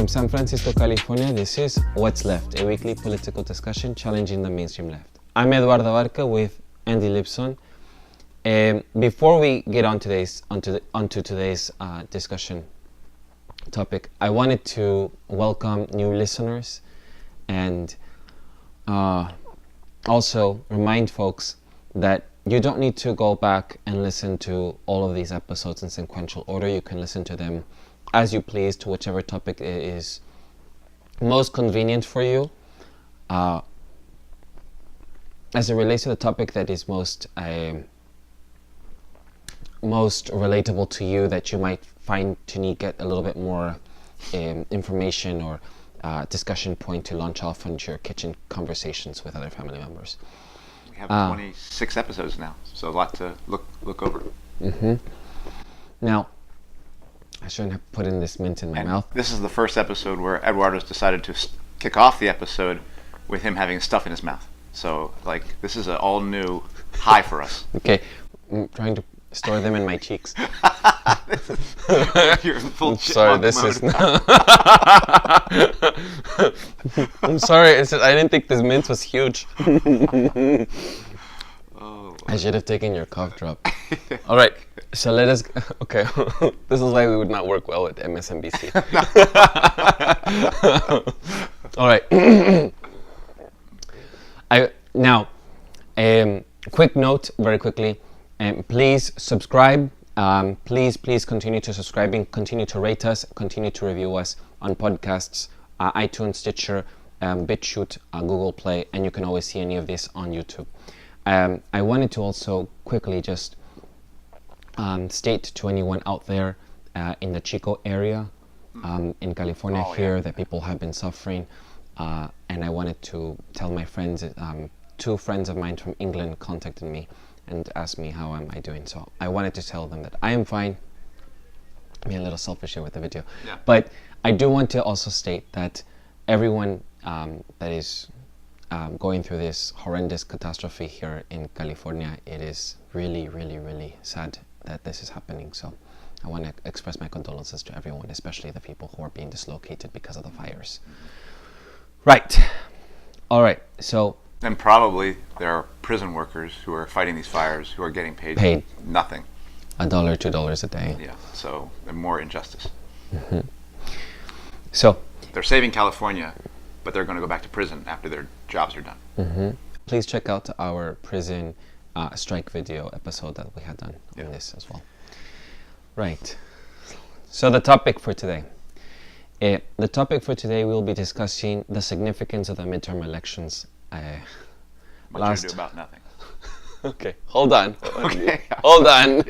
From San Francisco, California, this is What's Left, a weekly political discussion challenging the mainstream left. I'm Eduardo Barca with Andy Lipson. Before we get on onto today's discussion topic, I wanted to welcome new listeners and also remind folks that you don't need to go back and listen to all of these episodes in sequential order. You can listen to them as you please to whichever topic is most convenient for you. As it relates to the topic that is most relatable to you, that you might find to need get a little bit more information or discussion point to launch off into your kitchen conversations with other family members. We have 26 episodes now, so a lot to look over. Mm-hmm. Now, I shouldn't have put in this mint in my mouth. This is the first episode where Eduardo's decided to kick off the episode with him having stuff in his mouth. So, this is an all-new high for us. Okay, I'm trying to store them in my cheeks. You're in full sorry, this mode. Is not. I'm sorry, I didn't think this mint was huge. I should have taken your cough drop. All right, so let us. Okay, this is why we would not work well with MSNBC. All right. Quick note, very quickly. Please subscribe. Please continue to subscribing. Continue to rate us. Continue to review us on podcasts, iTunes, Stitcher, BitChute, Google Play, and you can always see any of this on YouTube. I wanted to also quickly just state to anyone out there in the Chico area in California that people have been suffering, and I wanted to tell my friends, two friends of mine from England contacted me and asked me how am I doing. So I wanted to tell them that I am fine. I'm a little selfish here with the video, but I do want to also state that everyone that is going through this horrendous catastrophe here in California, it is really, really, really sad that this is happening. So I want to express my condolences to everyone, especially the people who are being dislocated because of the fires. Right. All right. So. And probably there are prison workers who are fighting these fires who are getting paid nothing. $1, $2 a day. Yeah. So more injustice. Mm-hmm. So. They're saving California, but they're going to go back to prison after their jobs are done. Mm-hmm. Please check out our prison strike video episode that we had done on this as well. Right. So the topic for today. We'll be discussing the significance of the midterm elections. Much ado about nothing. Okay, hold on. Okay. Hold on.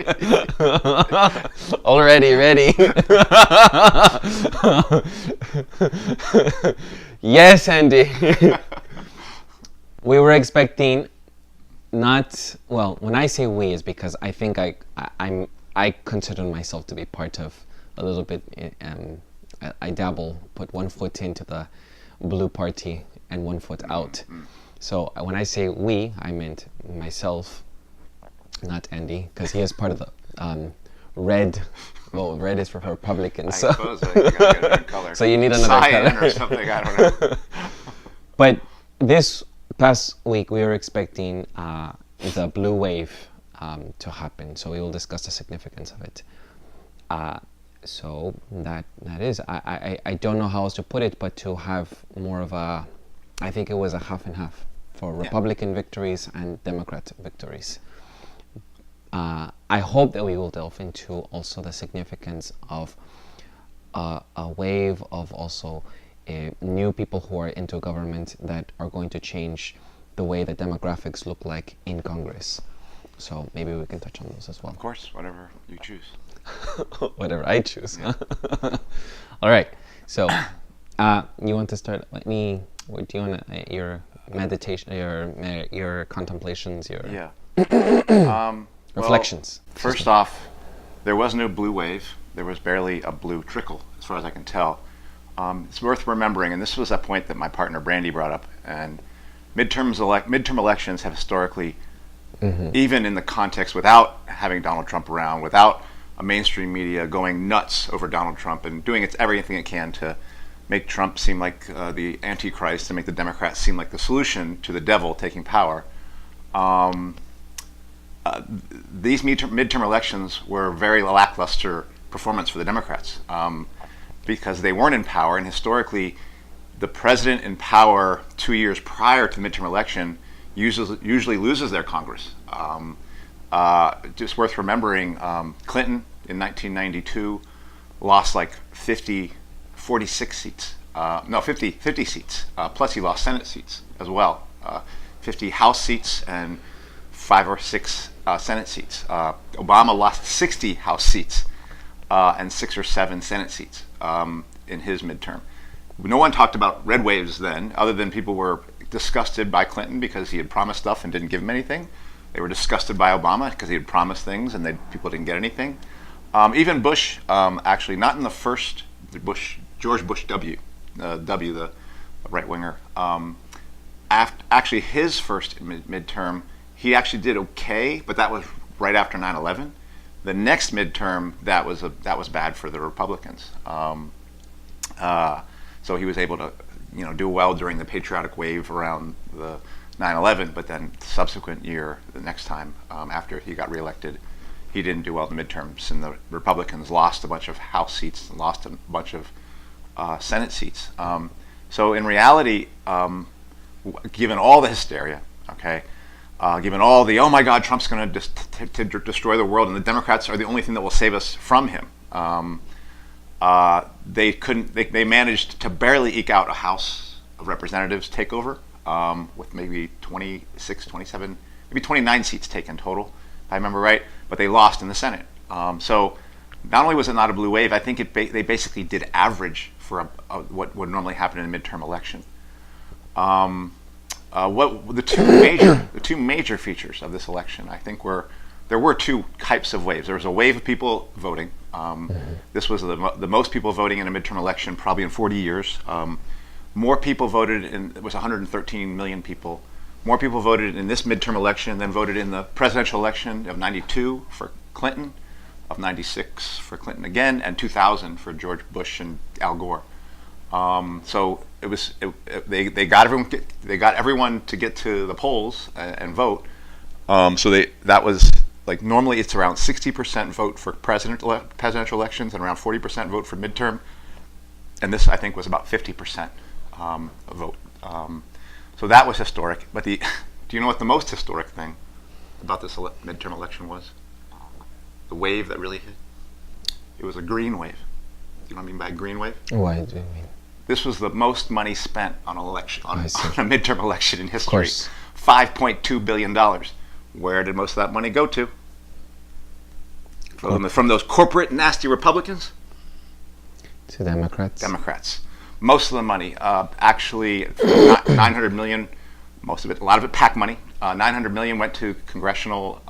Already ready. Yes, Andy. We were expecting when I say we is because I think I consider myself to be part of a little bit, I put one foot into the blue party and one foot out. Mm-hmm. So when I say we, I meant myself, not Andy, because he is part of the red. Well, red is for Republicans. I suppose you gotta get a different color. So you need another cyan color or something. I don't know. But this past week we were expecting the blue wave to happen. So we will discuss the significance of it. So that is, I don't know how else to put it, but to have more of a, I think it was a half and half for Republican victories and Democrat victories. I hope that we will delve into also the significance of a wave of also new people who are into government that are going to change the way that demographics look like in Congress. So maybe we can touch on those as well. Of course, whatever you choose. Whatever I choose. Yeah. All right. So, you want to start? What do you want? Your meditation, your contemplations, your reflections. Well, first off, there was no blue wave. There was barely a blue trickle, as far as I can tell. It's worth remembering, and this was a point that my partner Brandy brought up. And midterm elections have historically, even in the context without having Donald Trump around, without a mainstream media going nuts over Donald Trump and doing everything it can to make Trump seem like the Antichrist and make the Democrats seem like the solution to the devil taking power. These midterm elections were very lackluster performance for the Democrats because they weren't in power, and historically, the president in power 2 years prior to the midterm election usually loses their Congress. Just worth remembering, Clinton in 1992 lost like 46 seats. 50 seats. Plus he lost Senate seats as well. 50 House seats and 5 or 6 Senate seats. Obama lost 60 House seats and 6 or 7 Senate seats in his midterm. No one talked about red waves then, other than people were disgusted by Clinton because he had promised stuff and didn't give them anything. They were disgusted by Obama because he had promised things and people didn't get anything. Even Bush, actually, not in the first George Bush W, the right winger. Actually, his first midterm, he actually did okay, but that was right after 9/11. The next midterm, that was bad for the Republicans. So he was able to, do well during the patriotic wave around the 9/11, but then the subsequent year, the next time after he got reelected, he didn't do well in the midterms, and the Republicans lost a bunch of House seats and lost a bunch of Senate seats. So in reality, given all the hysteria, given all the, oh my God, Trump's going to destroy the world, and the Democrats are the only thing that will save us from him, they managed to barely eke out a House of Representatives takeover with maybe 26, 27, maybe 29 seats taken total, if I remember right, but they lost in the Senate. So not only was it not a blue wave, I think they basically did average for what would normally happen in a midterm election. The two major features of this election, I think, there were two types of waves. There was a wave of people voting. This was the most people voting in a midterm election probably in 40 years. More people voted it was 113 million people. More people voted in this midterm election than voted in the presidential election of 92 for Clinton, of 96 for Clinton again, and 2000 for George Bush and Al Gore. So they got everyone to get to the polls and vote. So that was like, normally it's around 60% vote for presidential elections and around 40% vote for midterm, and this I think was about 50% vote. So that was historic. But do you know what the most historic thing about this midterm election was? The wave that really hit. It was a green wave. Do you know what I mean by a green wave? Why do you mean? This was the most money spent on an election, on a midterm election in history. Of course. $5.2 billion. Where did most of that money go to? From those corporate nasty Republicans? To Democrats. Democrats. Most of the money, actually, 900 million, most of it, a lot of it PAC money. 900 million went to congressional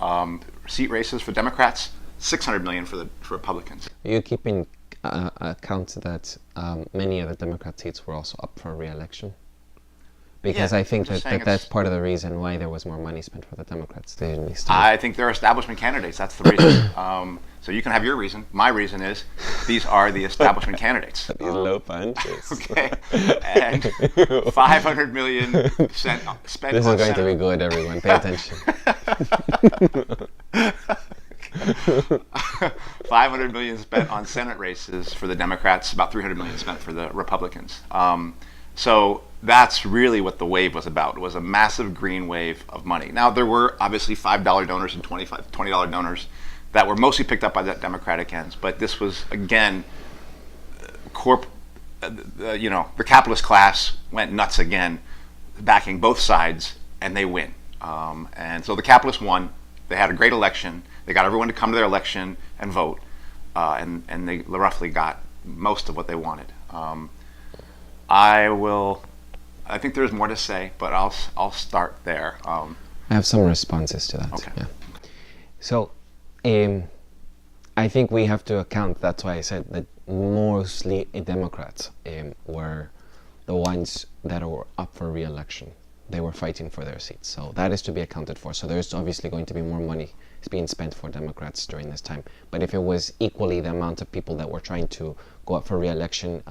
seat races for Democrats. 600 million for Republicans. Are you keeping account that many of the Democrat seats were also up for re-election? Because I think that's part of the reason why there was more money spent for the Democrats. I think they're establishment candidates. That's the reason. So you can have your reason. My reason is these are the establishment candidates. These low punches. Okay. And 500 million spent This is going to be good, everyone. Pay attention. 500 million spent on Senate races for the Democrats, about 300 million spent for the Republicans. So that's really what the wave was about. It was a massive green wave of money. Now, there were obviously $5 donors and $20 donors that were mostly picked up by the Democratic ends. But this was, again, the capitalist class went nuts again, backing both sides, and they win. And so the capitalists won. They had a great election. They got everyone to come to their election and vote. And they roughly got most of what they wanted. I think there's more to say, but I'll start there. I have some responses to that. Okay. Yeah. So, I think we have to account. That's why I said that mostly Democrats were the ones that were up for re-election. They were fighting for their seats, so that is to be accounted for. So there's obviously going to be more money being spent for Democrats during this time. But if it was equally the amount of people that were trying to go up for re-election,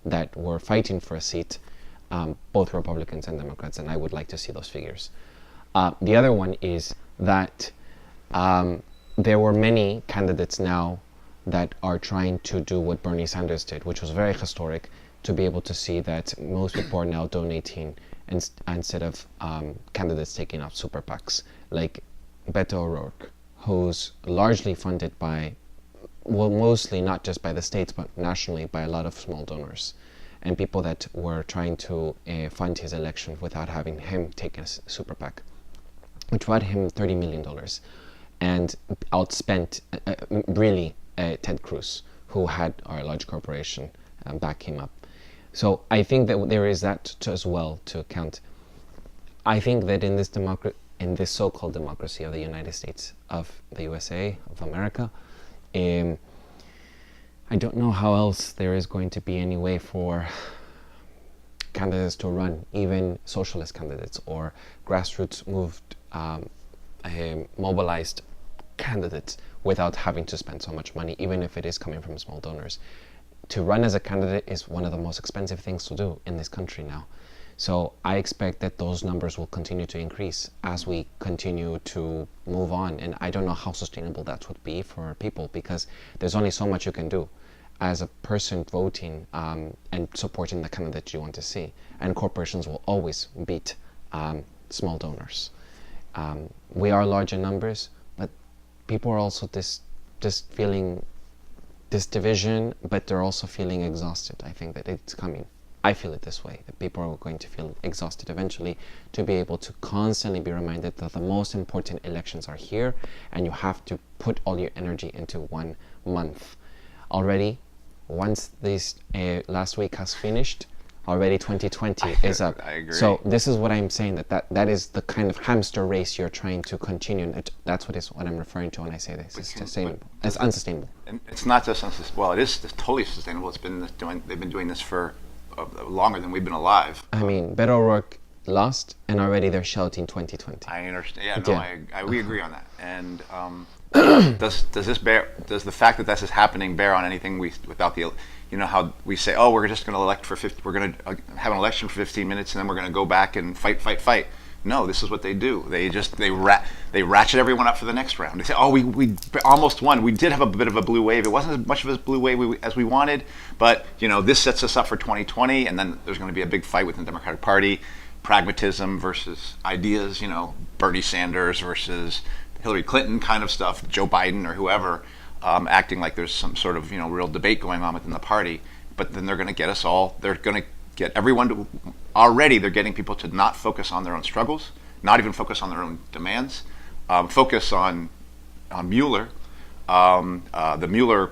that were fighting for a seat, both Republicans and Democrats, and I would like to see those figures. The other one is that there were many candidates now that are trying to do what Bernie Sanders did, which was very historic, to be able to see that most people are now donating instead of candidates taking out super PACs, like Beto O'Rourke, who's largely funded by, well, mostly not just by the states, but nationally by a lot of small donors and people that were trying to fund his election without having him take a super PAC, which brought him $30 million and outspent really Ted Cruz, who had our large corporation back him up. So I think that there is that as well to count. I think that in this so-called democracy of the United States of the USA, of America, I don't know how else there is going to be any way for candidates to run, even socialist candidates or grassroots moved, mobilized candidates, without having to spend so much money, even if it is coming from small donors. To run as a candidate is one of the most expensive things to do in this country now. So I expect that those numbers will continue to increase as we continue to move on. And I don't know how sustainable that would be for people, because there's only so much you can do as a person voting and supporting the candidate you want to see. And corporations will always beat small donors. We are large in numbers, but people are also just feeling this division, but they're also feeling exhausted. I think that it's coming. I feel it this way, that people are going to feel exhausted eventually, to be able to constantly be reminded that the most important elections are here and you have to put all your energy into 1 month. Already, once this last week has finished, already 2020 is up. I agree. So this is what I'm saying, that is the kind of hamster race you're trying to continue. And that's what I'm referring to when I say this. It's sustainable. It's unsustainable. And it's not just unsustainable. Well, it is totally sustainable. They've been doing this for longer than we've been alive. I mean, Beto O'Rourke lost, and already they're shouting 2020. I understand. Yeah, no, we agree on that. And does the fact that this is happening bear on anything without the, you know how we say, oh, we're just going to elect for 50, we're going to have an election for 15 minutes and then we're going to go back and fight. No, this is what they do. They ratchet everyone up for the next round. They say, oh, we almost won. We did have a bit of a blue wave. It wasn't as much of a blue wave as we wanted, but this sets us up for 2020, and then there's going to be a big fight within the Democratic Party, pragmatism versus ideas. Bernie Sanders versus Hillary Clinton kind of stuff, Joe Biden or whoever, acting like there's some sort of real debate going on within the party. But then they're going to get us all. They're going to get everyone to. Already, they're getting people to not focus on their own struggles, not even focus on their own demands, focus on Mueller, the Mueller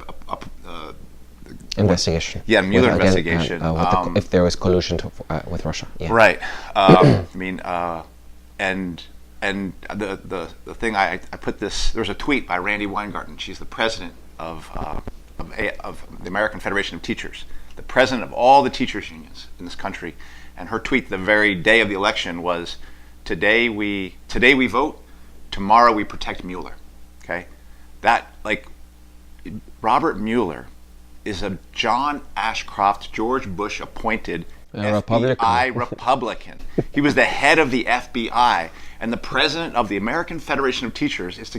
investigation. Yeah, Mueller investigation. If there was collusion with Russia. Yeah. Right. And the thing I put this. There's a tweet by Randy Weingarten. She's the president of the American Federation of Teachers, the president of all the teachers unions in this country. And her tweet the very day of the election was, today we vote, tomorrow we protect Mueller. Okay? That, Robert Mueller is a John Ashcroft, George Bush appointed FBI Republican. He was the head of the FBI, and the president of the American Federation of Teachers is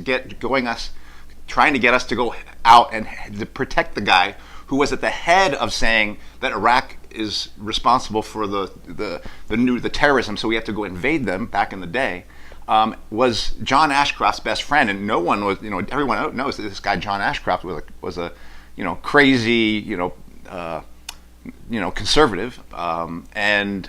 trying to get us to go out and to protect the guy who was at the head of saying that Iraq is responsible for the terrorism, so we have to go invade them back in the day, was John Ashcroft's best friend. And no one was, everyone knows that this guy John Ashcroft was a crazy, conservative. And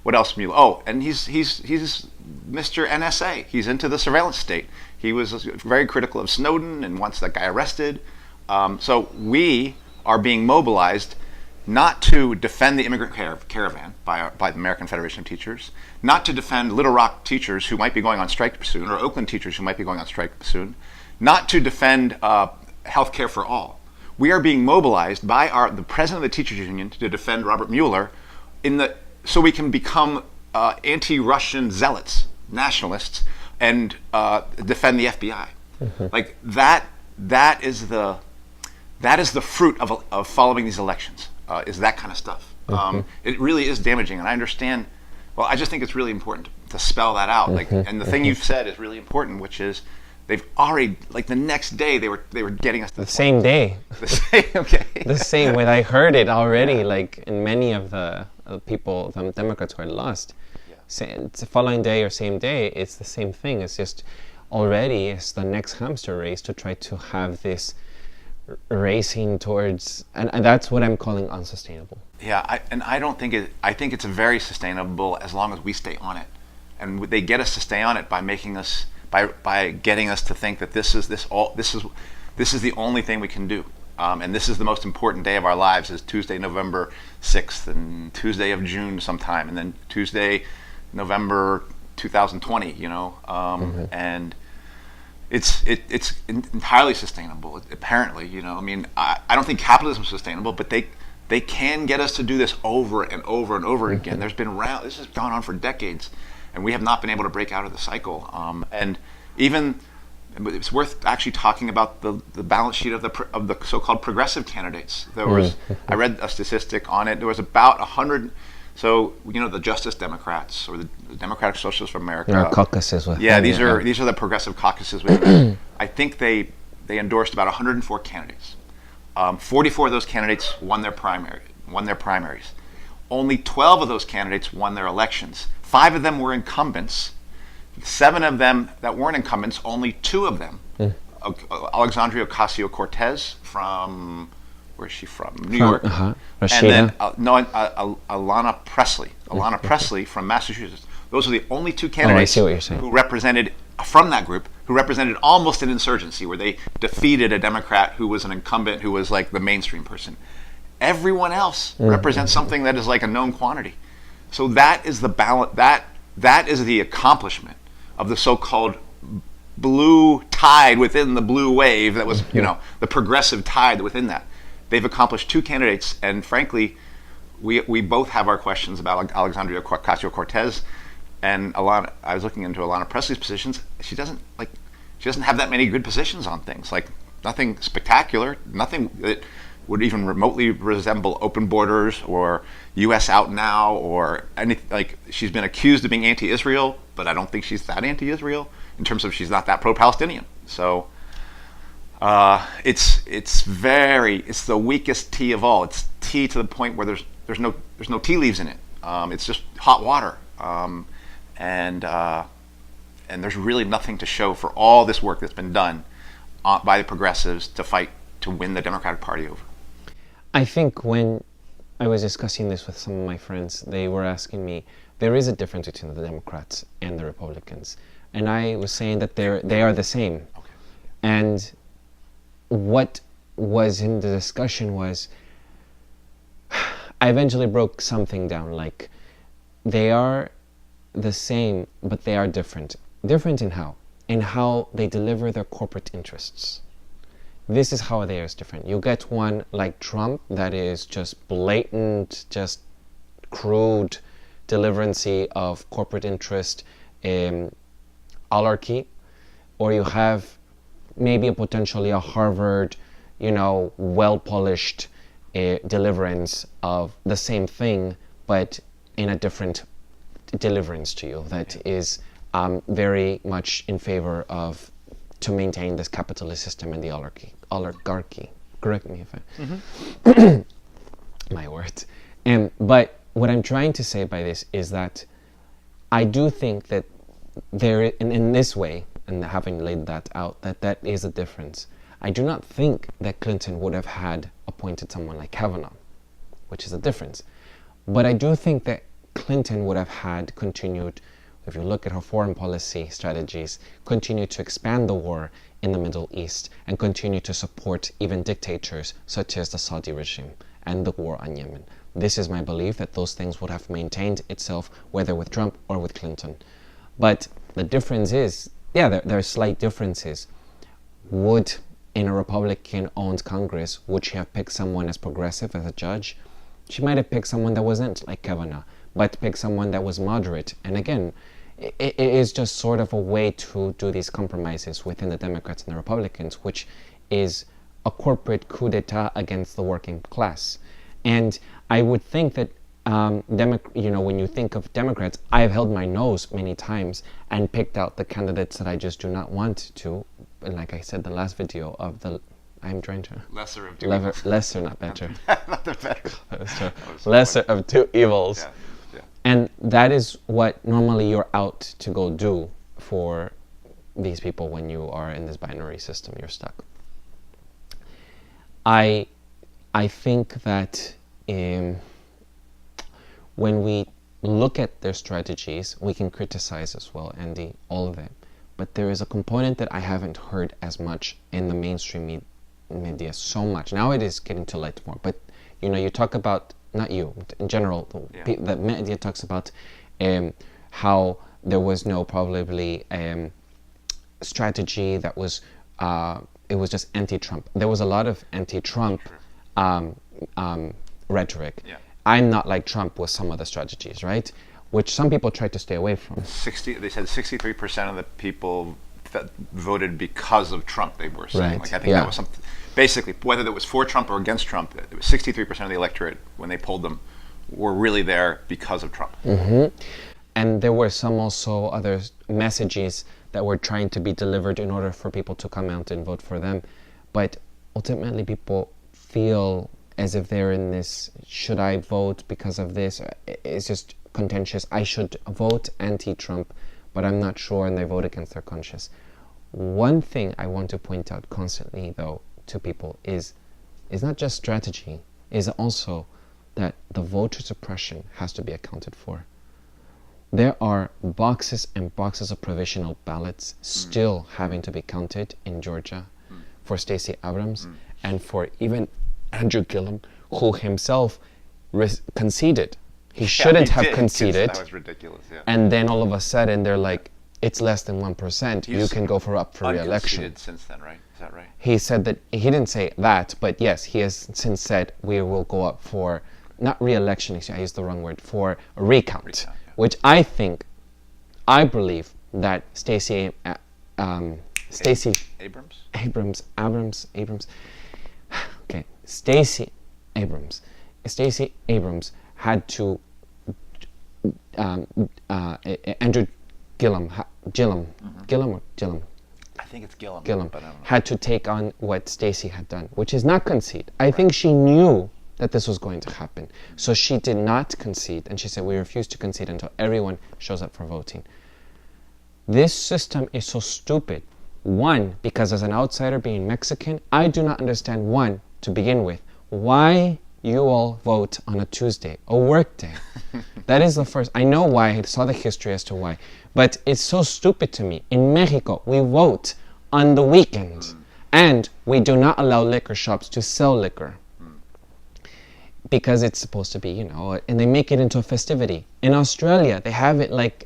what else? Oh, and he's Mr. NSA. He's into the surveillance state. He was very critical of Snowden and wants that guy arrested. So we are being mobilized not to defend the immigrant caravan by the American Federation of Teachers, not to defend Little Rock teachers who might be going on strike soon, or Oakland teachers who might be going on strike soon, not to defend health care for all. We are being mobilized by the president of the teachers union to defend Robert Mueller so we can become anti-Russian zealots, nationalists, and defend the FBI. Mm-hmm. That is the fruit of following these elections. is that kind of stuff. It really is damaging, and I understand. Well, I just think it's really important to spell that out. Like, and the thing you've said is really important, which is they've already, like, the next day they were getting us to The same day. the same. Okay. The same way. I heard it already, like in many of the people, the Democrats who had lost. It's the following day or same day, it's the same thing. It's just already it's the next hamster race to try to have this racing towards, and that's what I'm calling unsustainable. Yeah, I don't think it. I think it's very sustainable as long as we stay on it, and they get us to stay on it by making us by getting us to think that this is the only thing we can do, and this is the most important day of our lives is Tuesday, November 6th, and Tuesday of June sometime, and then Tuesday, November 2020. You know, and it's entirely sustainable. Apparently, you know, I mean, I don't think capitalism is sustainable, but they can get us to do this over and over and over again. There's been this has gone on for decades, and we have not been able to break out of the cycle. And even it's worth actually talking about the balance sheet of the so-called progressive candidates. There was I read a statistic on it. There was about 100. So, you know, the Justice Democrats or the Democratic Socialists of America. There are caucuses with them, these are the progressive caucuses. I think they endorsed about 104 candidates. 44 of those candidates won their primaries. Only 12 of those candidates won their elections. 5 of them were incumbents. 7 of them that weren't incumbents, only 2 of them. Alexandria Ocasio-Cortez from, where's she from? New York. And then Alana Presley from Massachusetts. Those are the only 2 candidates who represented, from that group, who represented almost an insurgency, where they defeated a Democrat who was an incumbent, who was like the mainstream person. Everyone else represents something that is like a known quantity. So that is the balance. That is the accomplishment of the so-called blue tide within the blue wave that was, you know, the progressive tide within that. They've accomplished 2 candidates, and frankly, we both have our questions about Alexandria Ocasio-Cortez and Alana. I was looking into Alana Presley's positions. She doesn't have that many good positions on things. Like, nothing spectacular, nothing that would even remotely resemble open borders or U.S. out now or anything. Like, she's been accused of being anti-Israel, but I don't think she's that anti-Israel in terms of she's not that pro-Palestinian. So it's the weakest tea of all. It's tea to the point where there's no tea leaves in it. It's just hot water, and there's really nothing to show for all this work that's been done by the progressives to fight to win the Democratic Party over. I think when I was discussing this with some of my friends, they were asking me, there is a difference between the Democrats and the Republicans. And I was saying that they are the same. Okay. And what was in the discussion was, I eventually broke something down, like, they are the same, but they are different. Different in how? In how they deliver their corporate interests. This is how they are different. You get one like Trump that is just blatant, just crude deliverancy of corporate interest, oligarchy, or you have maybe potentially a Harvard, you know, well-polished deliverance of the same thing, but in a different deliverance to you that is very much in favor of to maintain this capitalist system and the oligarchy. Correct me if I... my words. But what I'm trying to say by this is that I do think that there, in this way, and having laid that out, that is a difference. I do not think that Clinton would have had appointed someone like Kavanaugh, which is a difference. But I do think that Clinton would have had continued, if you look at her foreign policy strategies, continue to expand the war in the Middle East and continue to support even dictators such as the Saudi regime and the war on Yemen. This is my belief, that those things would have maintained itself whether with Trump or with Clinton. But the difference is, yeah, there are slight differences. Would, in a Republican-owned Congress, would she have picked someone as progressive as a judge? She might have picked someone that wasn't like Kavanaugh, but picked someone that was moderate. And again, it is just sort of a way to do these compromises within the Democrats and the Republicans, which is a corporate coup d'etat against the working class. And I would think that when you think of Democrats, I have held my nose many times and picked out the candidates that I just do not want to. And like I said, the last video of the, I'm trying to lesser of two evils. Lesser, not better. Not the better. Lesser of two evils. Yeah. Yeah. And that is what normally you're out to go do for these people when you are in this binary system. You're stuck. I think that when we look at their strategies, we can criticize as well, Andy, all of them. But there is a component that I haven't heard as much in the mainstream media so much. Now it is getting to light more. But you talk about, not you, in general, the media talks about how there was no probably strategy that was, it was just anti-Trump. There was a lot of anti-Trump rhetoric. Yeah. I'm not like Trump with some of the strategies, right? Which some people try to stay away from. They said 63% of the people that voted because of Trump, they were saying. Right. Like, I think that was something, basically, whether it was for Trump or against Trump, it was 63% of the electorate, when they polled them, were really there because of Trump. Mm-hmm. And there were some also other messages that were trying to be delivered in order for people to come out and vote for them. But ultimately people feel as if they're in this, should I vote because of this? It's just contentious. I should vote anti-Trump, but I'm not sure, and they vote against their conscience. One thing I want to point out constantly, though, to people is not just strategy, is also that the voter suppression has to be accounted for. There are boxes and boxes of provisional ballots still having to be counted in Georgia for Stacey Abrams and for even Andrew Gillum, who himself conceded. He shouldn't have conceded. That was ridiculous, yeah. And then all of a sudden they're like, it's less than 1%. You can go up for re-election. Unconceded since then, right? Is that right? He said that, he didn't say that, but yes, he has since said we will go up for, not re-election, I used the wrong word, for a recount. Which I believe that Stacey Abrams. Okay, Stacey Abrams had to, Andrew Gillum, I think it's Gillum, but I don't know. Had to take on what Stacey had done, which is not concede. I think she knew that this was going to happen. So she did not concede, and she said, we refuse to concede until everyone shows up for voting. This system is so stupid. One, because as an outsider being Mexican, I do not understand, one, to begin with, why you all vote on a Tuesday, a work day. That is the first. I know why, I saw the history as to why. But it's so stupid to me. In Mexico, we vote on the weekend, and we do not allow liquor shops to sell liquor. Because it's supposed to be, and they make it into a festivity. In Australia, they have it like,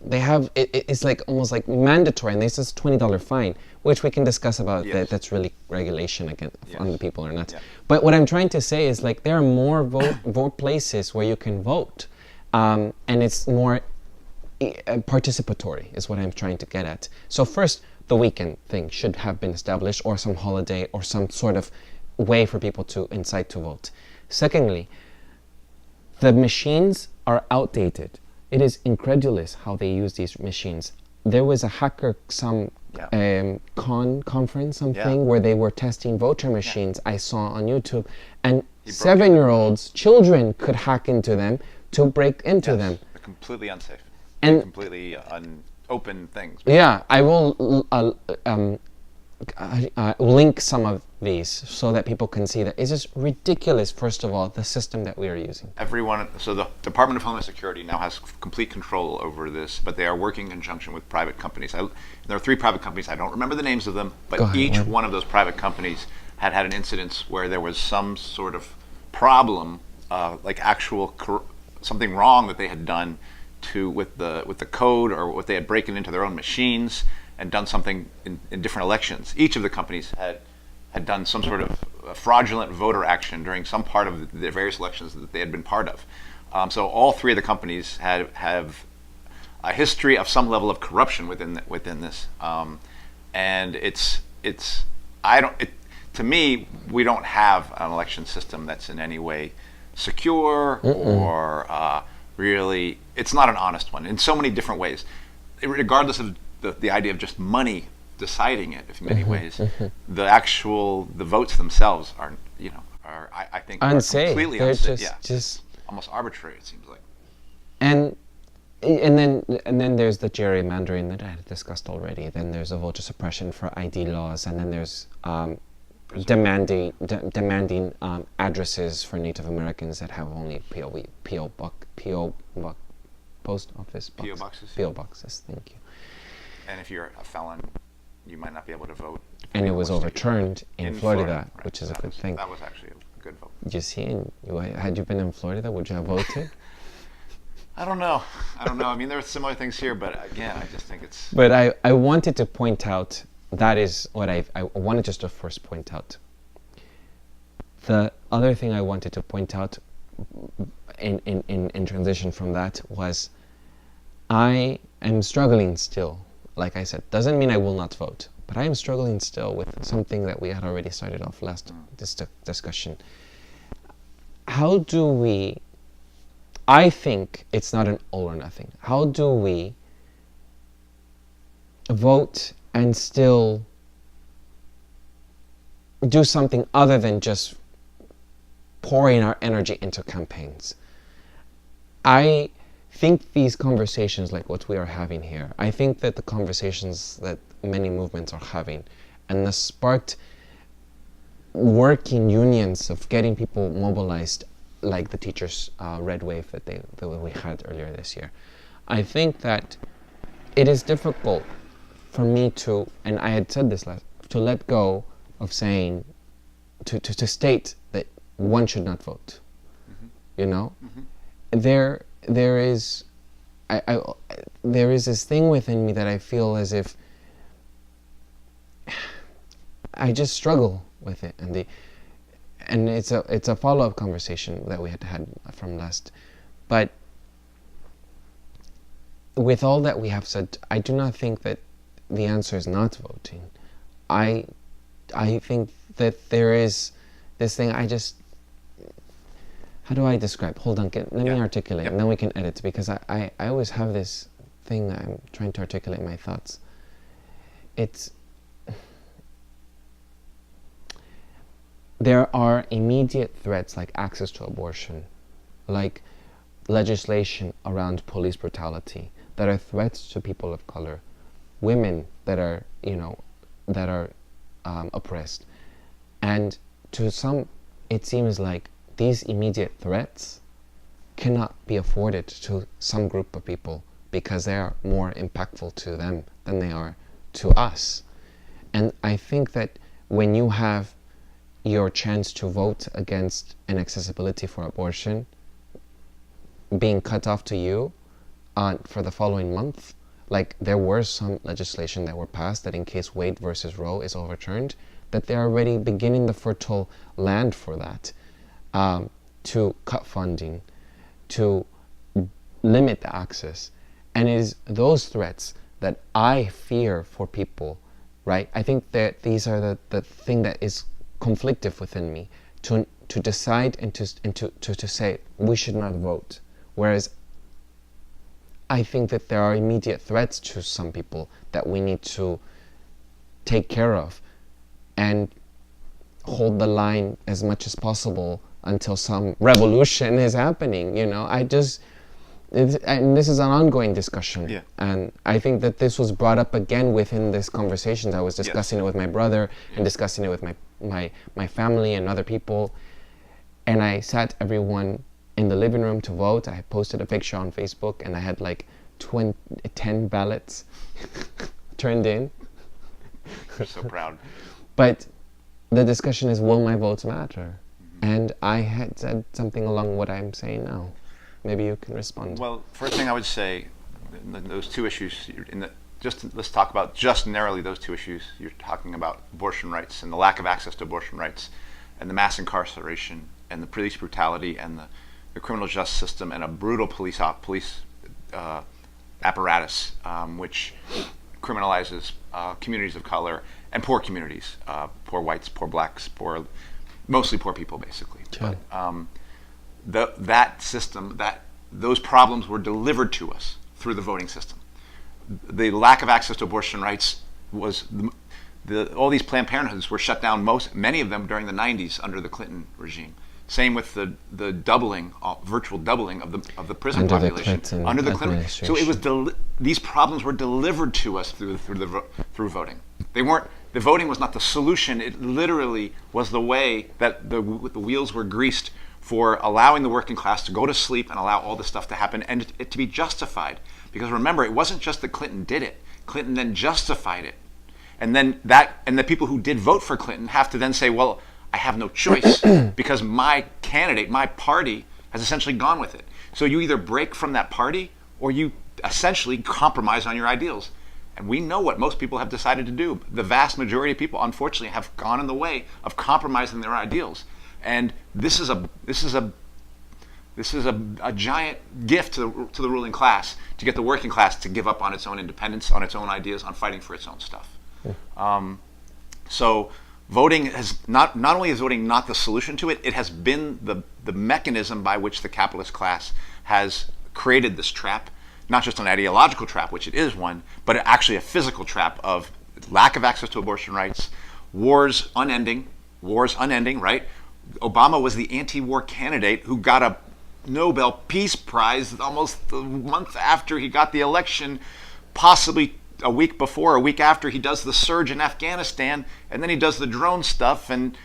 it's like almost like mandatory, and this is a $20 fine, which we can discuss about. That's really regulation again on the people or not. Yeah. But what I'm trying to say is, like, there are more vote places where you can vote, and it's more participatory is what I'm trying to get at. So first, the weekend thing should have been established, or some holiday, or some sort of way for people to incite to vote. Secondly, the machines are outdated. It is incredulous how they use these machines. There was a hacker, conference, where they were testing voter machines, I saw on YouTube, and 7-year-olds, children could hack into them to break into them. They're completely unsafe. And completely open things. Yeah, I will link some of these so that people can see that it's just ridiculous. First of all, the system that we are using. So the Department of Homeland Security now has complete control over this, but they are working in conjunction with private companies. There are 3 private companies. I don't remember the names of them, but each one of those private companies had an incident where there was some sort of problem, like something wrong that they had done with the code, or what they had broken into their own machines and done something in different elections. Each of the companies had done some sort of fraudulent voter action during some part of the various elections that they had been part of. So all 3 of the companies have a history of some level of corruption within this, and to me, we don't have an election system that's in any way secure or really, it's not an honest one in so many different ways. Regardless of the idea of just money deciding it, in many ways, the votes themselves are, I think, unsafe. Are completely They're unsafe. just Almost arbitrary, it seems like. and then there's the gerrymandering that I had discussed already. Then there's a voter suppression for ID laws, and then there's demanding addresses for Native Americans that have only PO post office box, PO boxes. PO boxes. Thank you. And if you're a felon, you might not be able to vote. And it was overturned in Florida, right. which is a good was, thing. That was actually a good vote. You see, had you been in Florida, would you have voted? I don't know. I mean, there are similar things here, but again, I just think it's... But I wanted to point out, that is what I wanted just to first point out. The other thing I wanted to point out in transition from that was I am struggling still. Like I said, doesn't mean I will not vote, but I am struggling still with something that we had already started off last discussion. How do we... I think it's not an all or nothing. How do we vote and still do something other than just pouring our energy into campaigns? I think these conversations like what we are having here, I think that the conversations that many movements are having and the sparked working unions of getting people mobilized, like the teachers' red wave that we had earlier this year. I think that it is difficult for me to, and I had said this to let go of saying, to state that one should not vote. You know, there is this thing within me that I feel as if I just struggle with it, and it's a follow-up conversation that we had from last. But with all that we have said, I do not think that the answer is not voting. I think that there is this thing. How do I describe? Hold on, let me articulate, and then we can edit, because I always have this thing that I'm trying to articulate my thoughts. There are immediate threats like access to abortion, like legislation around police brutality, that are threats to people of color, women that are, oppressed. And to some, it seems like these immediate threats cannot be afforded to some group of people because they are more impactful to them than they are to us. And I think that when you have your chance to vote against inaccessibility for abortion being cut off to you for the following month, like there were some legislation that were passed that in case Wade versus Roe is overturned, that they're already beginning the fertile land for that, to cut funding, to limit the access. And it is those threats that I fear for people, right? I think that these are the thing that is conflictive within me to decide and to say we should not vote, whereas I think that there are immediate threats to some people that we need to take care of and hold the line as much as possible until some revolution is happening. And this is an ongoing discussion, and I think that this was brought up again within this conversation. I was discussing it with my brother and discussing it with my family and other people, and I sat everyone in the living room to vote. I posted a picture on Facebook, and I had like 10 ballots turned in. You're so proud. But the discussion is, will my votes matter? And I had said something along what I'm saying now. Maybe you can respond. Well, first thing I would say, those two issues, let's talk about just narrowly those two issues. You're talking about abortion rights and the lack of access to abortion rights, and the mass incarceration and the police brutality and the criminal justice system and a brutal police apparatus, which criminalizes communities of color and poor communities, poor whites, poor blacks, mostly poor people, basically. Sure. But, that system, those problems were delivered to us through the voting system. The lack of access to abortion rights was all these Planned Parenthoods were shut down, many of them during the 90s under the Clinton regime. Same with the doubling, virtual doubling of the prison under population under the Clinton. So it was these problems were delivered to us through voting. They weren't. The voting was not the solution. It literally was the way that the wheels were greased for allowing the working class to go to sleep and allow all this stuff to happen and it to be justified. Because remember, it wasn't just that Clinton did it. Clinton then justified it. And then the people who did vote for Clinton have to then say, well, I have no choice because my candidate, my party, has essentially gone with it. So you either break from that party or you essentially compromise on your ideals. And we know what most people have decided to do. The vast majority of people, unfortunately, have gone in the way of compromising their ideals. And this is a giant gift to the ruling class to get the working class to give up on its own independence, on its own ideas, on fighting for its own stuff. So voting has not only is voting not the solution to it, it has been the mechanism by which the capitalist class has created this trap, not just an ideological trap, which it is one, but actually a physical trap of lack of access to abortion rights, wars unending, right? Obama was the anti-war candidate who got a Nobel Peace Prize almost a month after he got the election, possibly a week before, a week after he does the surge in Afghanistan, and then he does the drone stuff, and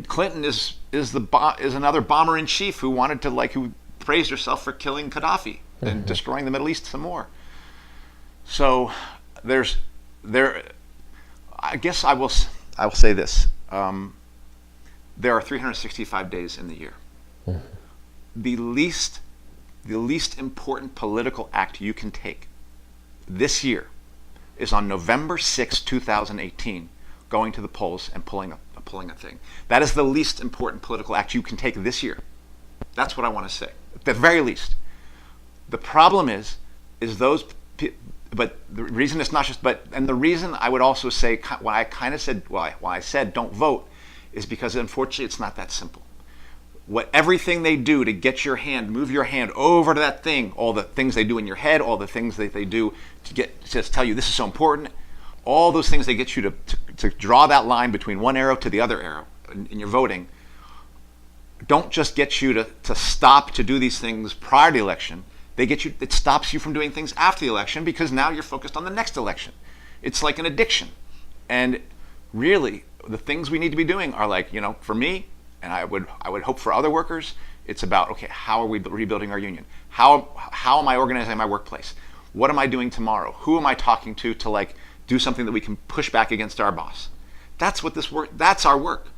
Clinton is another bomber in chief who wanted to who praised herself for killing Gaddafi and destroying the Middle East some more. So I guess I will say this: there are 365 days in the year. The least important political act you can take this year is on November 6, 2018, going to the polls and pulling a thing. That is the least important political act you can take this year. That's what I want to say. At the very least. The problem is those, but the reason it's not just, and the reason I would also say, why I said don't vote, is because unfortunately it's not that simple. Everything they do to get move your hand over to that thing, all the things they do in your head, all the things that they do to tell you this is so important, all those things they get you to draw that line between one arrow to the other arrow in your voting, don't just get you to stop to do these things prior to the election. It stops you from doing things after the election because now you're focused on the next election. It's like an addiction. And really, the things we need to be doing are for me, and I would hope for other workers, it's about, okay, how are we rebuilding our union? How am I organizing my workplace? What am I doing tomorrow? Who am I talking to do something that we can push back against our boss? That's that's our work.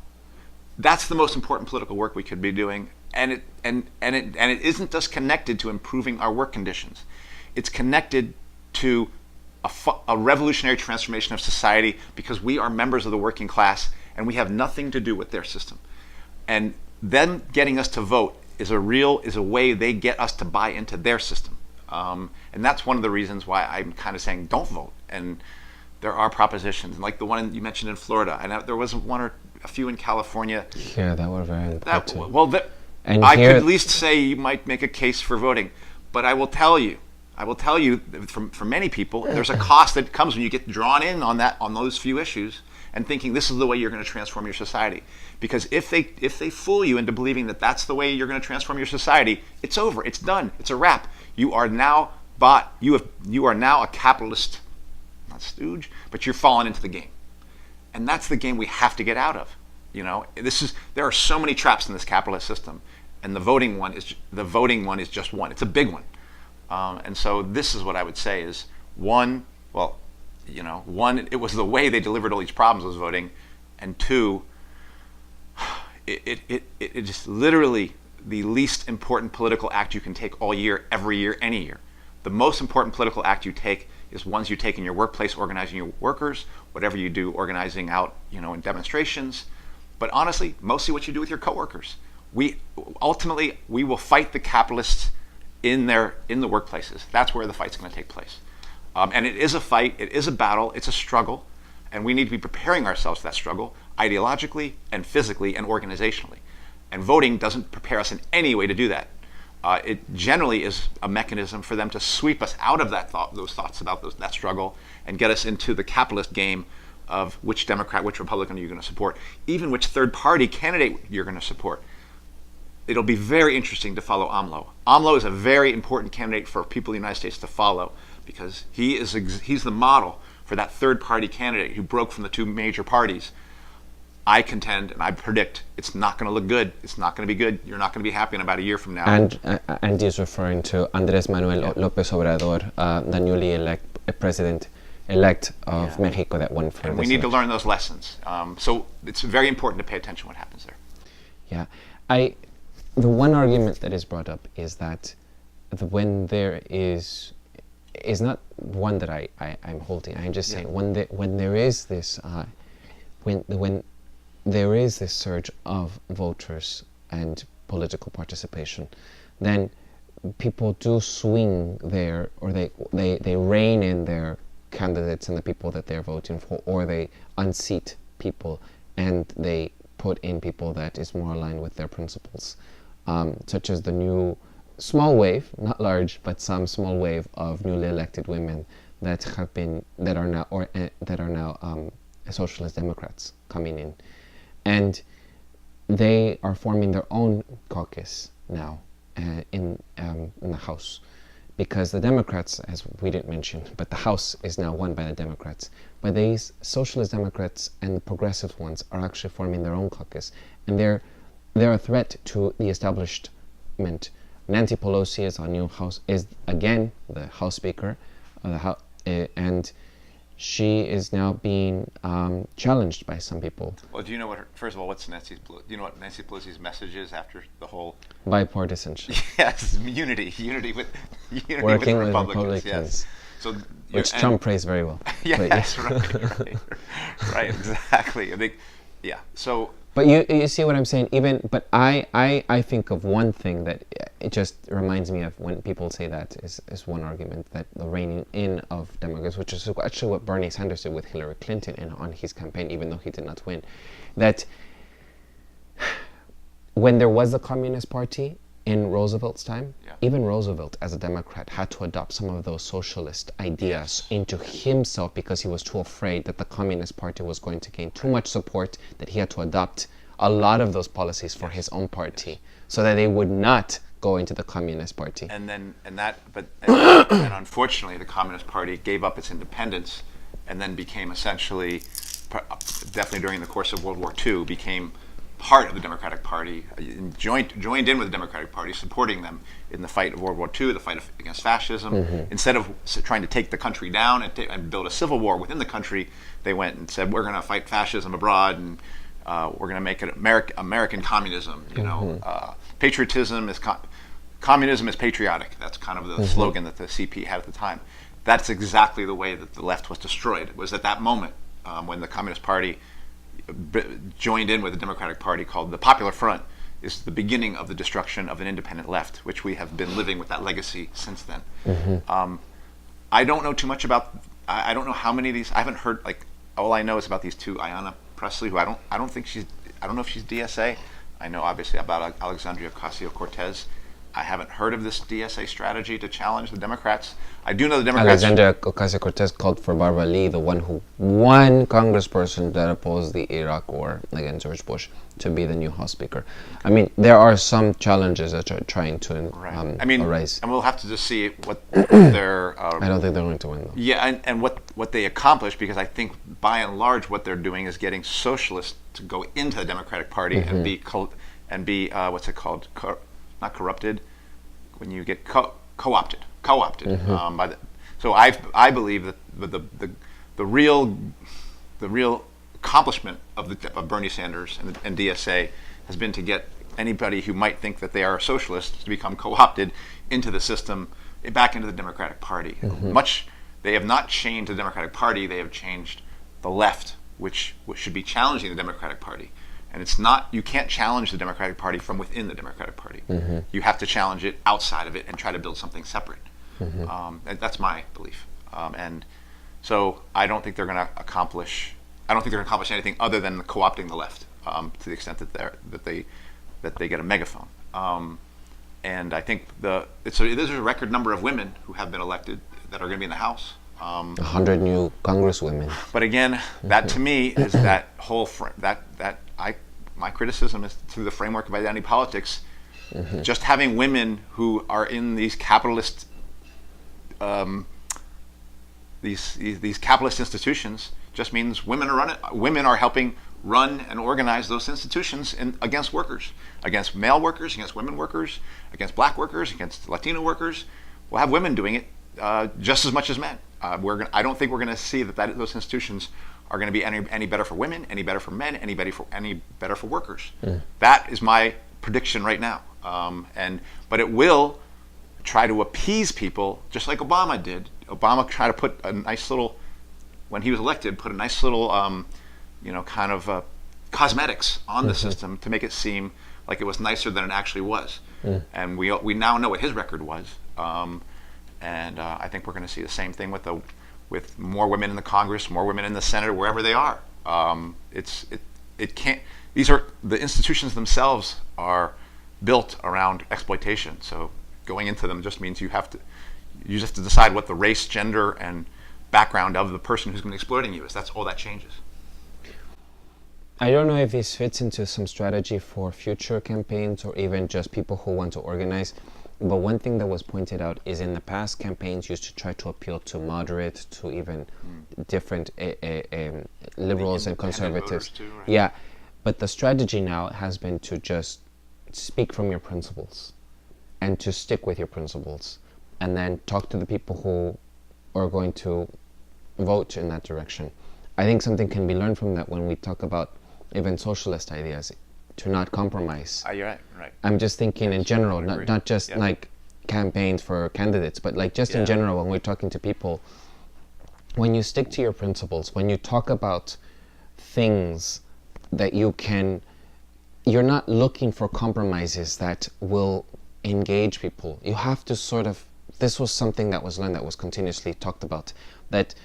That's the most important political work we could be doing. And it isn't just connected to improving our work conditions. It's connected to a revolutionary transformation of society because we are members of the working class and we have nothing to do with their system. And them getting us to vote is a way they get us to buy into their system. And that's one of the reasons why I'm kind of saying don't vote. And there are propositions like the one you mentioned in Florida, and there was one or a few in California. Yeah, that were very important. I could at least say you might make a case for voting, but I will tell you for many people, there's a cost that comes when you get drawn in on those few issues and thinking this is the way you're going to transform your society. Because if they fool you into believing that that's the way you're going to transform your society, it's over, it's done, it's a wrap. You are now you are now a capitalist, not stooge, but you're falling into the game, and that's the game we have to get out of. There are so many traps in this capitalist system, and the voting one is just one. It's a big one, and so this is what I would say is one. It was the way they delivered all these problems was voting, and two, it is literally the least important political act you can take all year, every year, any year. The most important political act you take is ones you take in your workplace, organizing your workers, whatever you do, organizing out, in demonstrations. But honestly, mostly what you do with your coworkers. We will fight the capitalists in the workplaces. That's where the fight's going to take place. And it is a fight, it is a battle, it's a struggle, and we need to be preparing ourselves for that struggle ideologically and physically and organizationally. And voting doesn't prepare us in any way to do that. It generally is a mechanism for them to sweep us out of those thoughts about that struggle and get us into the capitalist game of which Democrat, which Republican are you going to support, even which third-party candidate you're going to support. It'll be very interesting to follow AMLO. AMLO is a very important candidate for people in the United States to follow because he's the model for that third-party candidate who broke from the two major parties. I contend and I predict it's not going to look good. It's not going to be good. You're not going to be happy in about a year from now. And he's referring to Andrés Manuel López Obrador, the newly president-elect of Mexico that won for and this we need to election. learn those lessons. So it's very important to pay attention to what happens there. Yeah, the one argument that is brought up is that when there is not one that I'm holding. I'm just saying when there is this when there is this surge of voters and political participation, then people do swing there, or they rein in their candidates and the people that they're voting for, or they unseat people and they put in people that is more aligned with their principles, such as the new small wave, not large, but some small wave of newly elected women that are now socialist Democrats coming in, and they are forming their own caucus now in the House, because the Democrats, as we didn't mention, but the House is now won by the Democrats. But these socialist Democrats and progressive ones are actually forming their own caucus, and they're a threat to the establishment. Nancy Pelosi is again the House Speaker of the House, and she is now being challenged by some people. Well, do you know first of all, do you know what Nancy Pelosi's message is after the whole Bipartisanship? Yes, unity with Working with Republicans. Yes. So which Trump praised very well. Yes, right, exactly. I think, yeah. So. But you see what I'm saying? But I think of one thing that it just reminds me of when people say that is one argument, that the reining in of Democrats, which is actually what Bernie Sanders did with Hillary Clinton on his campaign, even though he did not win. That when there was a Communist Party in Roosevelt's time, even Roosevelt as a Democrat had to adopt some of those socialist ideas into himself, because he was too afraid that the Communist Party was going to gain too much support, that he had to adopt a lot of those policies for his own party so that they would not go into the Communist Party. And unfortunately the Communist Party gave up its independence and then became essentially, definitely during the course of World War II, became part of the Democratic Party, joined in with the Democratic Party, supporting them in the fight of World War II, the fight against fascism. Instead of trying to take the country down and build a civil war within the country, they went and said, we're going to fight fascism abroad, and we're going to make it American communism. Patriotism is communism is patriotic. That's kind of the slogan that the CP had at the time. That's exactly the way that the left was destroyed. It was at that moment when the Communist Party joined in with the Democratic Party, called the Popular Front, is the beginning of the destruction of an independent left, which we have been living with that legacy since then. I don't know too much about. I don't know how many of these. I haven't heard. All I know is about these two, Ayanna Pressley, who I don't know if she's DSA. I know obviously about Alexandria Ocasio-Cortez. I haven't heard of this DSA strategy to challenge the Democrats. I do know the Democrats. Alexandria Ocasio-Cortez called for Barbara Lee, the one congressperson that opposed the Iraq war against George Bush, to be the new House Speaker. I mean, there are some challenges that are trying to arise. And we'll have to just see what their... I don't think they're going to win, though. Yeah, and what they accomplish, because I think by and large what they're doing is getting socialists to go into the Democratic Party and be what's it called? Not corrupted, when you get co-opted by the. So I believe that the real accomplishment of Bernie Sanders and DSA has been to get anybody who might think that they are socialists to become co-opted into the system, back into the Democratic Party. They have not changed the Democratic Party; they have changed the left, which should be challenging the Democratic Party. And it's not, you can't challenge the Democratic Party from within the Democratic Party. You have to challenge it outside of it and try to build something separate. And that's my belief. And so I don't think they're going to accomplish anything other than co-opting the left, to the extent that that they get a megaphone. And I think there's a record number of women who have been elected that are going to be in the House. 100 new congresswomen. But again, that to me is that whole my criticism is through the framework of identity politics. Just having women who are in these capitalist these capitalist institutions just means women are helping run and organize those institutions against workers, against male workers, against women workers, against black workers, against Latino workers. We'll have women doing it just as much as men. I don't think we're going to see that those institutions are going to be any better for women, any better for men, any better for workers. That is my prediction right now. But it will try to appease people, just like Obama did. Obama tried to put a nice little, when he was elected, put a nice little, kind of cosmetics on the system to make it seem like it was nicer than it actually was. And we now know what his record was. I think we're going to see the same thing with more women in the Congress, more women in the Senate, wherever they are. It can't. The institutions themselves are built around exploitation. So going into them just means you just have to decide what the race, gender, and background of the person who's going to be exploiting you is. That's all that changes. I don't know if this fits into some strategy for future campaigns or even just people who want to organize. But one thing that was pointed out is in the past, campaigns used to try to appeal to moderate, to even different liberals and conservatives. Too, right? Yeah, but the strategy now has been to just speak from your principles and to stick with your principles and then talk to the people who are going to vote in that direction. I think something can be learned from that when we talk about even socialist ideas, to not compromise. You're right. I'm just thinking in general, not just like campaigns for candidates, but like just in general when we're talking to people. When you stick to your principles, when you talk about things that you're not looking for compromises that will engage people. You have to sort of, this was something that was learned, that was continuously talked about, that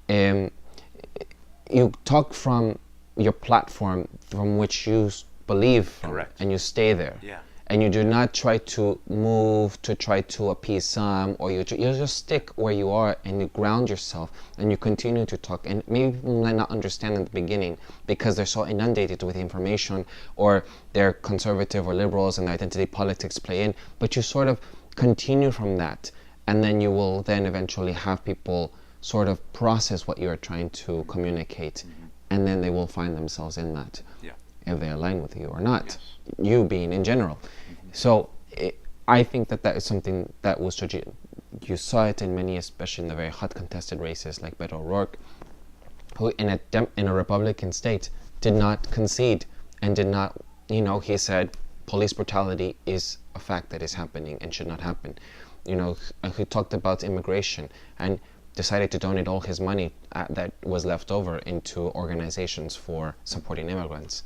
you talk from your platform from which you believe from. Correct. And you stay there. Yeah. And you do not try to move to try to appease some, or you just stick where you are and you ground yourself and you continue to talk. And maybe people might not understand in the beginning because they're so inundated with information, or they're conservative or liberals and identity politics play in, but you sort of continue from that, and then you will then eventually have people sort of process what you're trying to communicate, and then they will find themselves in that. Yeah. If they align with you or not, Yes. you being in general. So I think that is something that was strategic. You saw it in many, especially in the very hot contested races like Beto O'Rourke, who in a Republican state did not concede and did not, he said police brutality is a fact that is happening and should not happen. He talked about immigration and decided to donate all his money that was left over into organizations for supporting immigrants.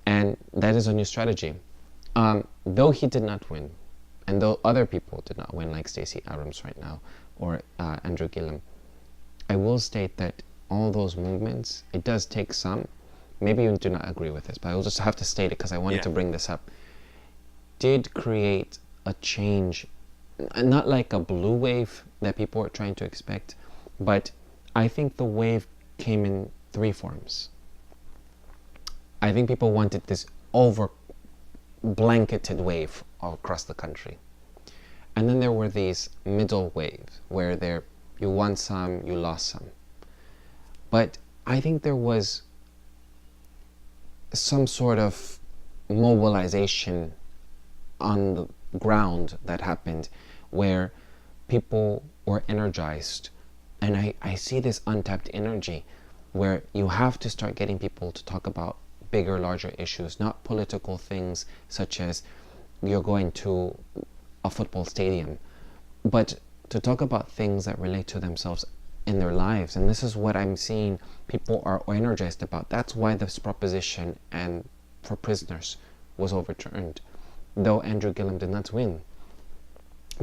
And that is a new strategy. Though he did not win, and though other people did not win, like Stacey Abrams right now, or Andrew Gillum, I will state that all those movements, it does take some, maybe you do not agree with this, but I will just have to state it because I wanted to bring this up, did create a change, not like a blue wave that people are trying to expect, but I think the wave came in three forms. I think people wanted this over-blanketed wave across the country. And then there were these middle waves where you won some, you lost some. But I think there was some sort of mobilization on the ground that happened where people were energized. And I see this untapped energy where you have to start getting people to talk about bigger, larger issues, not political things such as you're going to a football stadium, but to talk about things that relate to themselves in their lives. And this is what I'm seeing people are energized about. That's why this proposition and for prisoners was overturned, though Andrew Gillum did not win,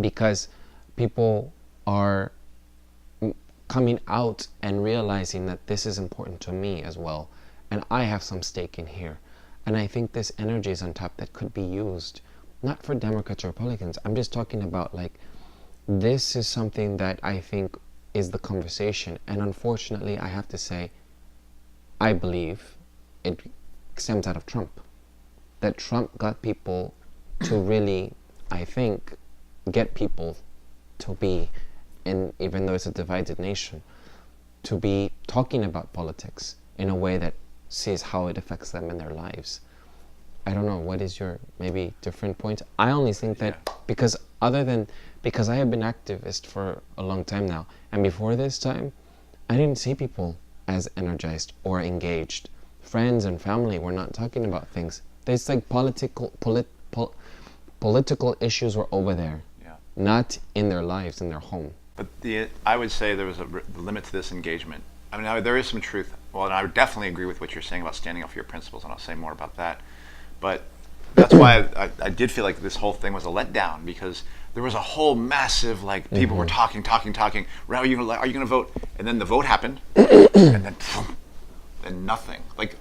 because people are coming out and realizing that this is important to me as well, and I have some stake in here. And I think this energy is on top that could be used, not for Democrats or Republicans. I'm just talking about, like, this is something that I think is the conversation. And unfortunately, I have to say, I believe it stems out of Trump. That Trump got people to really, I think, get people to be, in, even though it's a divided nation, to be talking about politics in a way that sees how it affects them in their lives. I don't know, what is your maybe different point? I only think that because I have been activist for a long time now, and before this time, I didn't see people as energized or engaged. Friends and family were not talking about things. There's like political issues were over there, not in their lives, in their home. But I would say there was a limit to this engagement. I mean, there is some truth. Well, and I would definitely agree with what you're saying about standing up for your principles, and I'll say more about that. But that's why I did feel like this whole thing was a letdown, because there was a whole massive, like, people were talking. Are you going to vote? And then the vote happened, and then and nothing. Like,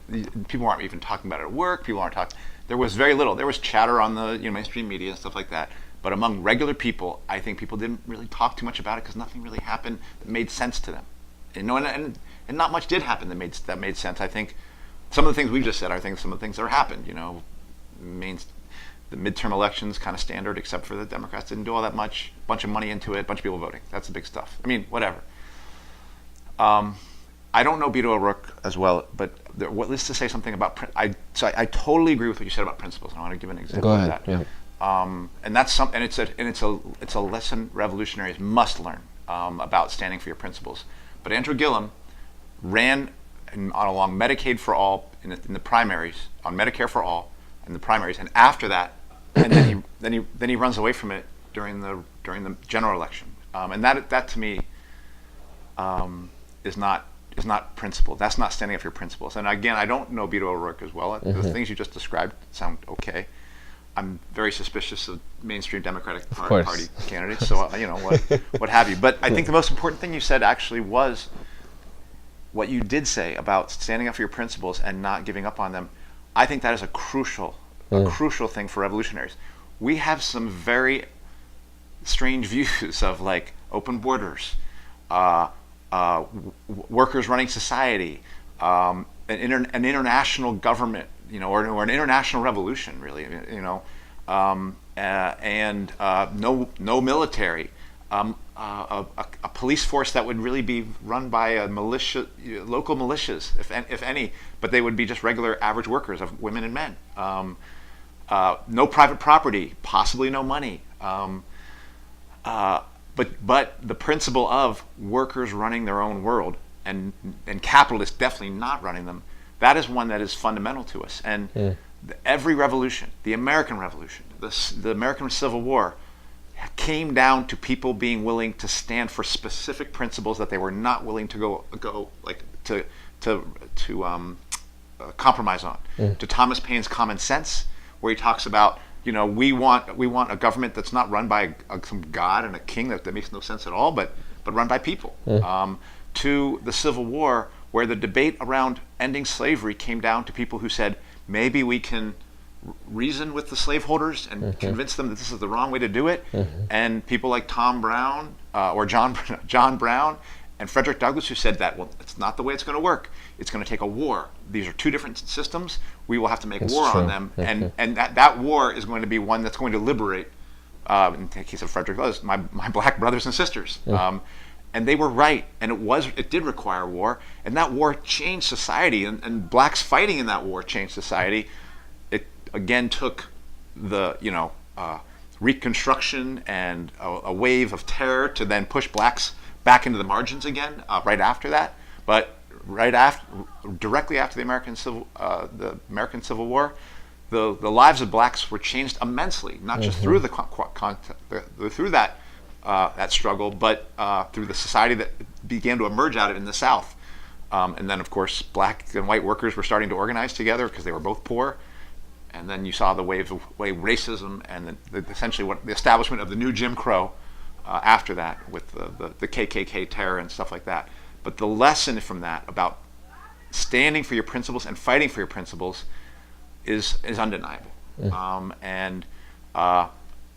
people aren't even talking about it at work. People aren't talking. There was very little. There was chatter on the mainstream media and stuff like that. But among regular people, I think people didn't really talk too much about it because nothing really happened that made sense to them. And not much did happen that made sense. I think some of the things we just said are some of the things that happened. The midterm elections, kind of standard, except for the Democrats didn't do all that much. Bunch of money into it, bunch of people voting. That's the big stuff. I mean, whatever. I don't know Beto O'Rourke as well, but let's just say something about. I totally agree with what you said about principles. And I want to give an example of that. Yeah. And that's something. And it's a lesson revolutionaries must learn about standing for your principles. But Andrew Gillum ran along Medicaid for all in the primaries, on Medicare for all in the primaries, and after that, and then he runs away from it during the general election. And that to me is not principle. That's not standing up for your principles. And again, I don't know Beto O'Rourke as well. The things you just described sound okay. I'm very suspicious of mainstream Democratic Party candidates, so what have you. But I think the most important thing you said actually was what you did say about standing up for your principles and not giving up on them. I think that is a crucial thing for revolutionaries. We have some very strange views of, like, open borders, workers running society, an international government, or an international revolution, really, and no military, a police force that would really be run by a local militias, if any, but they would be just regular average workers of women and men. No private property, possibly no money. But the principle of workers running their own world and capitalists definitely not running them, that is one that is fundamental to us. And every revolution, the American Revolution, the American Civil War, came down to people being willing to stand for specific principles that they were not willing to compromise on. To Thomas Paine's Common Sense, where he talks about, we want a government that's not run by some god and a king that makes no sense at all, but run by people. To the Civil War, where the debate around ending slavery came down to people who said, maybe we can reason with the slaveholders and convince them that this is the wrong way to do it. And people like John Brown and Frederick Douglass, who said that, well, it's not the way it's going to work. It's going to take a war. These are two different systems. We will have to make war on them. And that war is going to be one that's going to liberate, in the case of Frederick Douglass, my black brothers and sisters. And they were right. And it did require war. And that war changed society. And blacks fighting in that war changed society. It, again, took the, Reconstruction and a wave of terror to then push blacks back into the margins again right after that. But directly after the American Civil War, the lives of blacks were changed immensely, not just through through that struggle, but through the society that began to emerge out of it in the South. And then, of course, black and white workers were starting to organize together because they were both poor. And then you saw the wave of racism and essentially the establishment of the new Jim Crow after that, with the KKK terror and stuff like that. But the lesson from that about standing for your principles and fighting for your principles is undeniable. And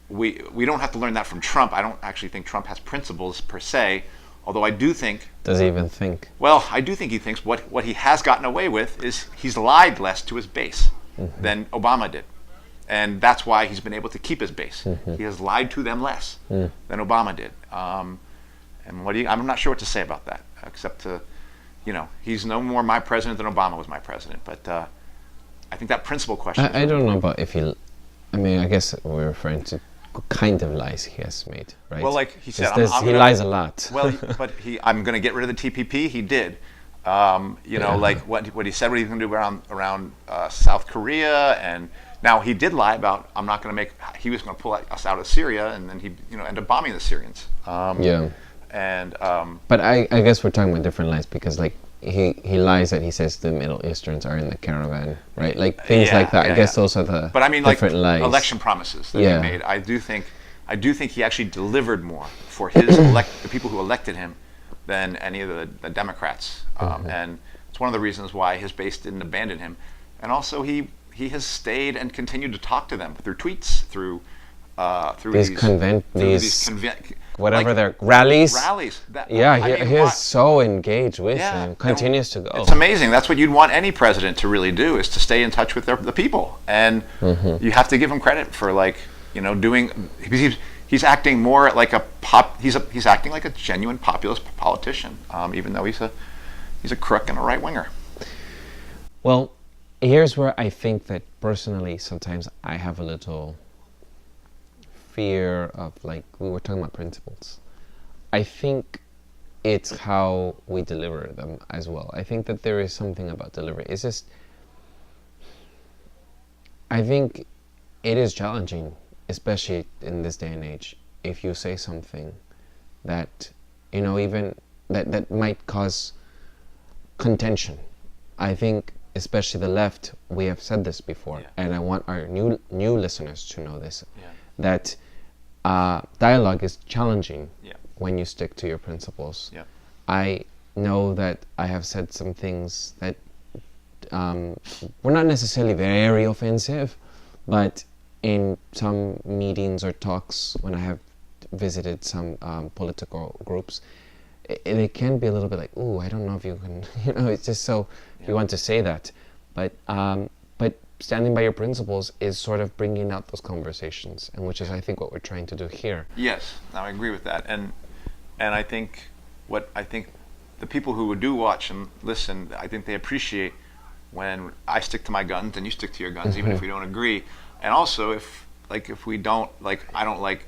we don't have to learn that from Trump. I don't actually think Trump has principles per se, although I do think... Does he even think? Well, I do think he thinks what he has gotten away with is he's lied less to his base than Obama did. And that's why he's been able to keep his base. He has lied to them less than Obama did. And I'm not sure what to say about that, except to, he's no more my president than Obama was my president. But I think that principle question... I don't know about if he... I mean, I guess we're referring to kind of lies he has made, right? Well, like he said, he lies a lot. Well, but I'm going to get rid of the TPP. He did. Like what he said, what he was going to do around South Korea, and now he did lie about he was going to pull us out of Syria, and then he ended up bombing the Syrians. And but I guess we're talking about different lies, because like he lies that he says the Middle Easterns are in the caravan, right? Like things like that. I guess those are the different lies. Election promises that he made. I do think he actually delivered more for the people who elected him than any of the Democrats. And it's one of the reasons why his base didn't abandon him. And also he has stayed and continued to talk to them through tweets, through whatever their rallies. He is so engaged with them, continues to go. It's amazing. That's what you'd want any president to really do, is to stay in touch with the people. And you have to give him credit for doing. He's acting more like he's acting like a genuine populist politician, even though he's a crook and a right winger. Well, here's where I think that personally sometimes I have a little fear of, like, we were talking about principles. I think it's how we deliver them as well. I think that there is something about delivery. It's just, I think it is challenging, especially in this day and age, if you say something that, even that might cause contention. I think, especially the left, we have said this before, and I want our new listeners to know this, that dialogue is challenging when you stick to your principles. I know that I have said some things that were not necessarily very offensive, but in some meetings or talks when I have visited some political groups, it can be a little bit like, ooh, I don't know if you can, it's just so you want to say that, but standing by your principles is sort of bringing out those conversations, and which is, I think, what we're trying to do here. Yes, I agree with that, and I think the people who do watch and listen, I think they appreciate when I stick to my guns and you stick to your guns, even if we don't agree, and also if we don't, I don't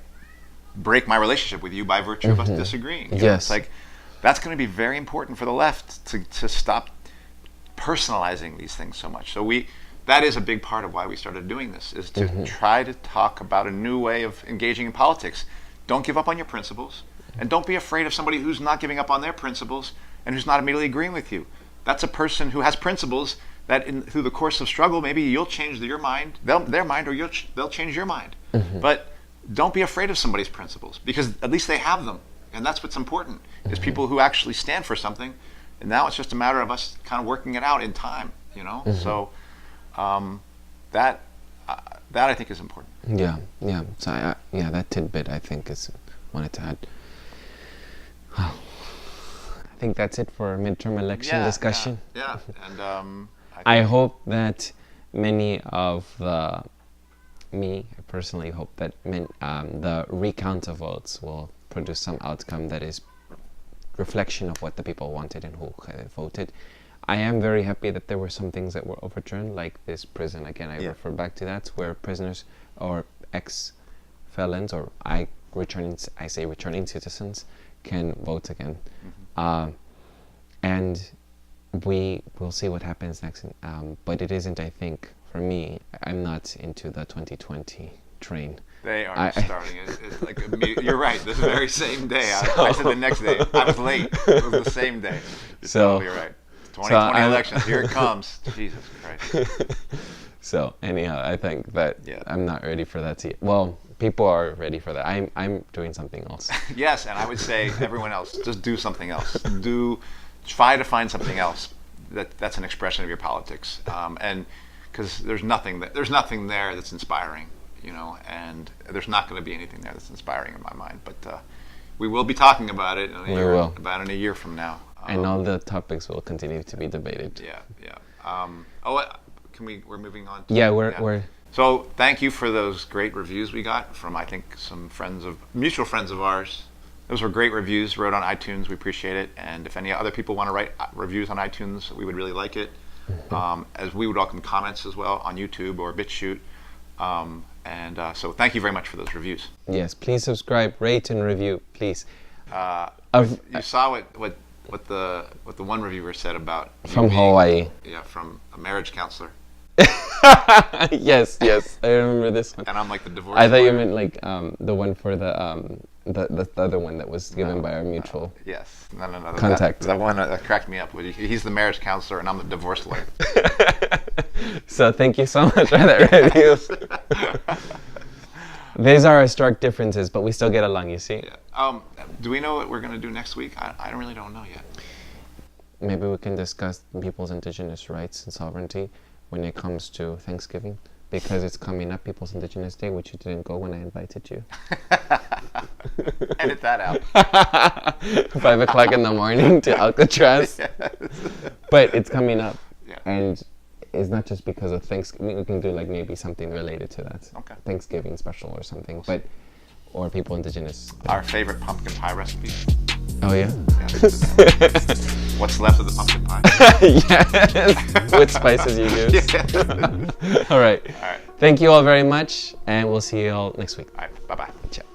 break my relationship with you by virtue of us disagreeing. Yes, it's like that's going to be very important for the left to stop personalizing these things so much. So that is a big part of why we started doing this, is to try to talk about a new way of engaging in politics. Don't give up on your principles, and don't be afraid of somebody who's not giving up on their principles and who's not immediately agreeing with you. That's a person who has principles that through the course of struggle, maybe you'll change their mind, or they'll change your mind. But don't be afraid of somebody's principles, because at least they have them. And that's what's important, is people who actually stand for something. And now it's just a matter of us kind of working it out in time, So that I think is important. Yeah. So that tidbit I think is wanted to add. I think that's it for our midterm election discussion. Yeah. And I hope that many of I personally hope that the recount of votes will produce some outcome that is reflection of what the people wanted and who voted. I am very happy that there were some things that were overturned, like this prison. Again, I refer back to that, where prisoners or ex-felons, or returning citizens, can vote again. And we will see what happens next. But it isn't, I think, for me, I'm not into the 2020 train. They are starting. It's like you're right. The very same day. I said the next day. I was late. It was the same day. You're right. 2020 elections. Here it comes. Jesus Christ. So anyhow, I think that I'm not ready for that yet. Well, people are ready for that. I'm doing something else. Yes, and I would say everyone else, just do something else. Try to find something else that's an expression of your politics. And because there's nothing there that's inspiring, and there's not going to be anything there that's inspiring in my mind. But we will be talking about it in a year from now. And all the topics will continue to be debated. Yeah. We're moving on. We're. So thank you for those great reviews we got from, I think, some mutual friends of ours. Those were great reviews wrote on iTunes. We appreciate it. And if any other people want to write reviews on iTunes, we would really like it. As we would welcome comments as well on YouTube or BitChute. So thank you very much for those reviews. Yes, please subscribe, rate, and review, please. You saw what the one reviewer said about from Hawaii. Yeah, from a marriage counselor. Yes, I remember this one. And I'm like the divorce. I thought you meant like the one for the other one that was given by our mutual. Yes, no. Contact. That one that cracked me up. He's the marriage counselor, and I'm the divorce lawyer. So thank you so much for that review. These are our stark differences, but we still get along. You see. Yeah. Do we know what we're going to do next week? I really don't know yet. Maybe we can discuss people's indigenous rights and sovereignty when it comes to Thanksgiving, because it's coming up, People's Indigenous Day, which you didn't go when I invited you. Edit that out. 5 o'clock in the morning to Alcatraz. Yes. But it's coming up. Yeah. And it's not just because of Thanksgiving. We can do like maybe something related to that. Okay. Thanksgiving special or something. Or people indigenous. Our favorite pumpkin pie recipe. Oh yeah? What's left of the pumpkin pie? Yes. What spices you use. Yeah. All right. Thank you all very much, and we'll see you all next week. All right. Bye-bye. Ciao.